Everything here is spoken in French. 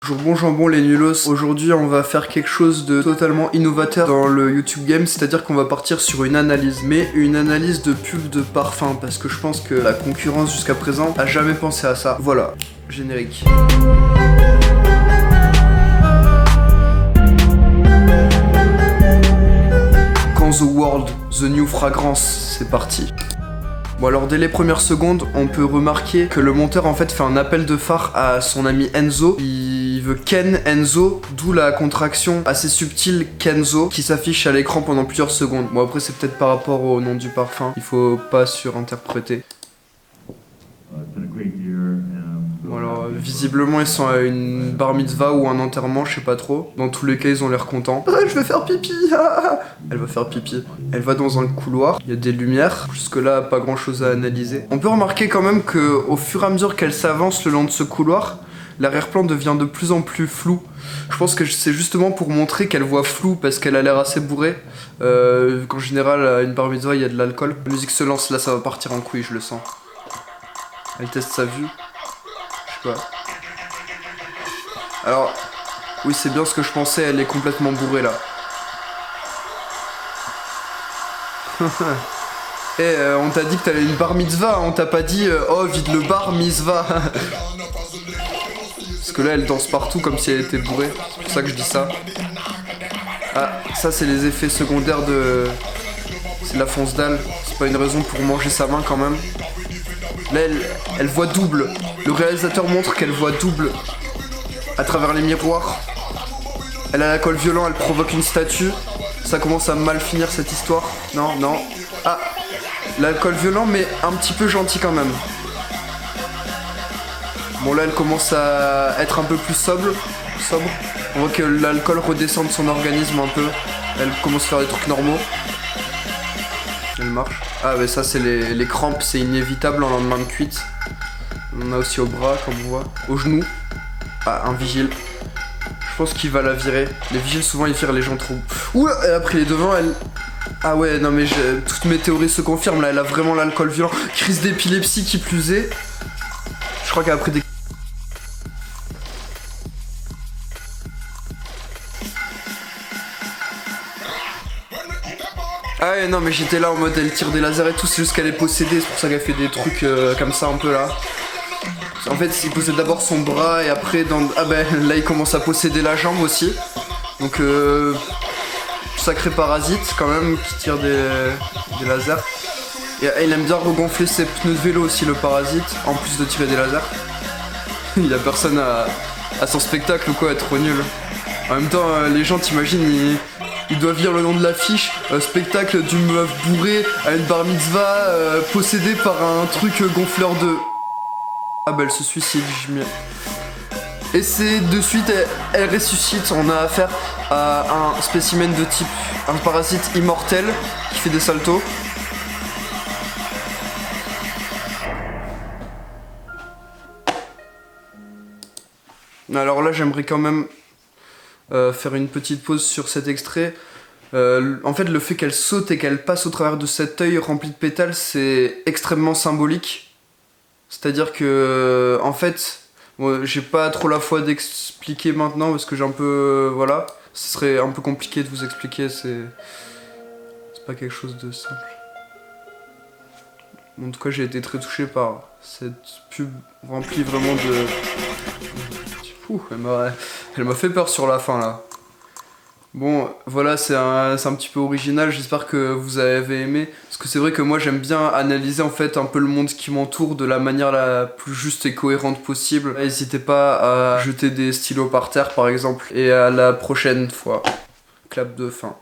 Bonjour jambon les nulos. Aujourd'hui on va faire quelque chose de totalement innovateur dans le YouTube game, c'est-à-dire qu'on va partir sur une analyse, mais une analyse de pub de parfum, parce que je pense que la concurrence jusqu'à présent a jamais pensé à ça. Voilà, générique. Quand the world, the new fragrance, c'est parti. Bon alors dès les premières secondes, on peut remarquer que le monteur en fait fait un appel de phare à son ami Enzo. Il veut Ken Enzo, d'où la contraction assez subtile Kenzo qui s'affiche à l'écran pendant plusieurs secondes. Bon après c'est peut-être par rapport au nom du parfum, il faut pas surinterpréter. Bon alors visiblement ils sont à une bar mitzvah ou un enterrement, je sais pas trop. Dans tous les cas ils ont l'air contents. Ah, je vais faire pipi. Elle va faire pipi. Elle va dans un couloir, il y a des lumières. Jusque là pas grand chose à analyser. On peut remarquer quand même que au fur et à mesure qu'elle s'avance le long de ce couloir, l'arrière-plan devient de plus en plus flou. Je pense que c'est justement pour montrer qu'elle voit flou parce qu'elle a l'air assez bourrée. Qu'en général à une bar mitzvah il y a de l'alcool. La musique se lance, là ça va partir en couille, je le sens. Elle teste sa vue. Je sais pas. Alors, oui c'est bien ce que je pensais, elle est complètement bourrée là. Eh, on t'a dit que t'avais une bar mitzvah, on t'a pas dit oh vide le bar mitzvah. Parce que là elle danse partout comme si elle était bourrée, c'est pour ça que je dis ça. Ah, ça c'est les effets secondaires de... C'est la fonce dalle, c'est pas une raison pour manger sa main quand même. Là elle voit double, le réalisateur montre qu'elle voit double à travers les miroirs. Elle a l'alcool violent, elle provoque une statue. Ça commence à mal finir cette histoire. Non, non. Ah, l'alcool violent mais un petit peu gentil quand même. Bon là elle commence à être un peu plus sobre. On voit que l'alcool redescend de son organisme un peu. Elle commence à faire des trucs normaux. Elle marche. Ah mais ça c'est les crampes, c'est inévitable en lendemain de cuite. On a aussi au bras comme on voit. Au genou. Ah, un vigile. Je pense qu'il va la virer. Les vigiles souvent ils virent les gens trop. Oula, elle a pris les devants, elle... Ah ouais, non mais toutes mes théories se confirment là, elle a vraiment l'alcool violent. Crise d'épilepsie qui plus est. Je crois qu'elle a pris des... Ah ouais, non mais j'étais là en mode elle tire des lasers et tout, c'est juste qu'elle est possédée, c'est pour ça qu'elle fait des trucs comme ça un peu là. En fait il possède d'abord son bras et après dans... Ah ben là il commence à posséder la jambe aussi. Donc sacré parasite quand même qui tire des lasers. Et il aime bien regonfler ses pneus de vélo aussi le parasite, en plus de tirer des lasers. Il a personne à son spectacle ou quoi, être trop nul. En même temps les gens t'imagines ils doivent lire le nom de l'affiche, spectacle d'une meuf bourrée à une bar mitzvah, possédée par un truc gonfleur de... Ah bah elle se suicide, et c'est de suite, elle ressuscite, on a affaire à un spécimen de type, un parasite immortel qui fait des saltos. Alors là j'aimerais quand même faire une petite pause sur cet extrait. En fait le fait qu'elle saute et qu'elle passe au travers de cet œil rempli de pétales c'est extrêmement symbolique. C'est-à-dire que en fait bon, j'ai pas trop la foi d'expliquer maintenant parce que j'ai un peu... voilà. Ce serait un peu compliqué de vous expliquer, c'est pas quelque chose de simple. En tout cas j'ai été très touché par cette pub remplie vraiment de... Ouh, elle m'a fait peur sur la fin là. Bon, voilà, c'est un petit peu original, j'espère que vous avez aimé. Parce que c'est vrai que moi j'aime bien analyser en fait un peu le monde qui m'entoure de la manière la plus juste et cohérente possible. N'hésitez pas à jeter des stylos par terre par exemple. Et à la prochaine fois. Clap de fin.